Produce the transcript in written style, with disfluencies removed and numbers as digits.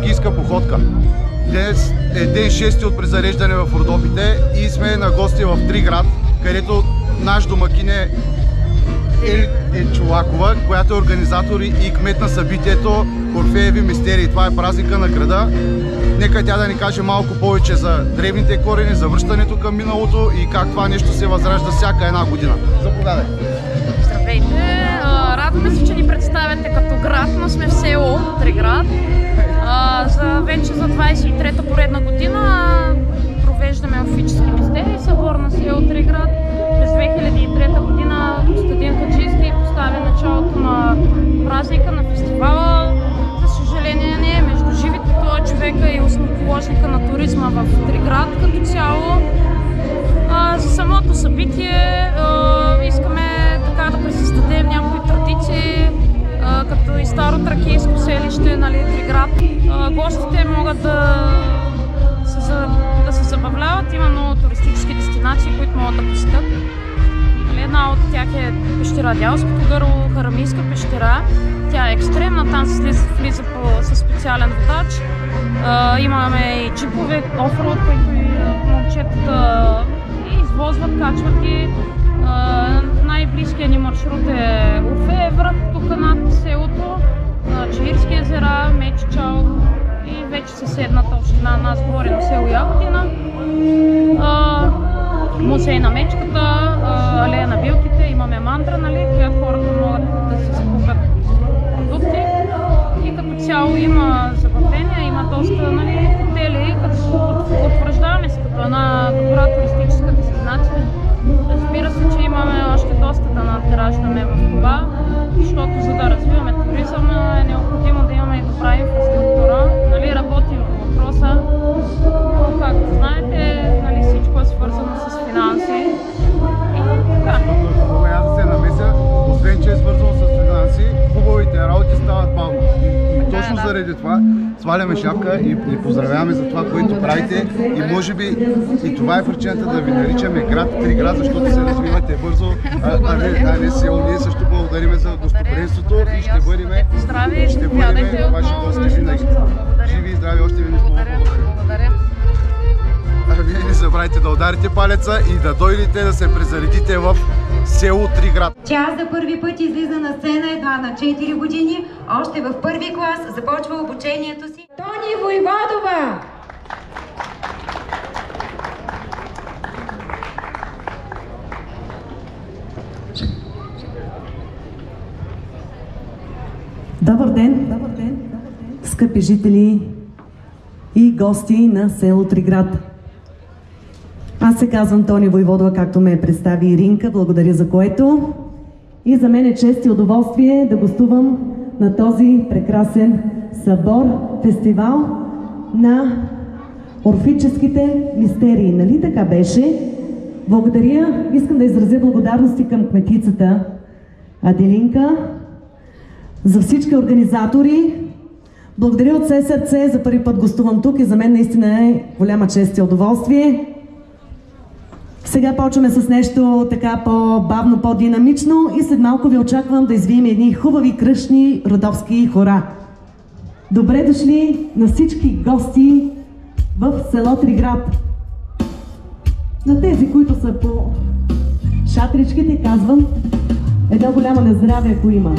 тракийска походка. Днес е ден 6 от презареждане в Родопите и сме на гости в Триград, където наш домакин е Чолакова, която е организатор и кмет на събитието Орфееви мистерии. Това е празника на града. Нека тя да ни каже малко повече за древните корени, за връщането към миналото и как това нещо се възражда всяка една година. Заповядай! Здравейте! Радваме се, че ни представяте като град, но сме в село Триград. Вече за 23-та поредна година провеждаме Орфически мистерии, събор на село Триград. През 2003 година Костадин Хаджийски поставя началото на празника, на фестивала. За съжаление не е между живите това човека и основоположника на туризма в Триград като цяло. За самото събитие искаме така да пресъздадем някои традиции, като и старо тракийско селище, нали, Триград. Гостите могат да се забавляват, има много туристически дестинации, които могат да посетят. Една от тях е пещера Дялското гърло, Харамийска пещера. Тя е екстремна, там се влиза със специален водач. Имаме и джипове, офроуд, които и момчетата извозват, качват ги. Най-близкият ни маршрут е Орфеев връх, тук над селото, Чаирски езера, Мечичал и вече съседната община на Сборено село Ягодина. Музей на мечката, алея на билките, имаме мантра, нали, която хората могат да си закупят продукти. И като цяло има забавления, има доста, нали, хотели, като утвърждаваме се като една добра туристическа дестинация. Разбира се, че имаме още доста да надграждаме в това, защото за да развиваме туризъм е необходимо да имаме и добра инфраструктура. Нали, работим по въпроса, но както знаете, нали, всичко е свързано с финанси и така. Хубаво аз да се намеся, освен че е свързано с финанси, хубавите работи стават бавно. И точно заради това сваляме шапка и поздравяваме за това, което правите и може би и това е причината да ви наричаме град Триград, защото се развивате бързо, а не село. Ние също благодарим за гостоприемството и ще бъдем ваши гости винаги. Живи и здрави, още веднъж благодаря. Вие не забравяйте да ударите палеца и да дойдете да се презаредите в село Триград. Тя за първи път излиза на сцена едва на 4 години. Още в първи клас започва обучението си. Тони Войводова! Добър ден, скъпи жители и гости на село Триград. Аз се казвам Тони Войводова, както ме представи Иринка, благодаря за което. И за мен е чест и удоволствие да гостувам на този прекрасен събор, фестивал на Орфическите мистерии. Нали така беше? Благодаря, искам да изразя благодарности към кметицата Аделинка, за всички организатори. Благодаря от все сърце, за първи път гостувам тук и за мен наистина е голяма чест и удоволствие. Сега почваме с нещо така по-бавно, по-динамично и след малко ви очаквам да извием едни хубави кръшни родопски хора. Добре дошли на всички гости в село Триград. На тези, които са по шатричките, казвам, едно голямо нездраве, ако има.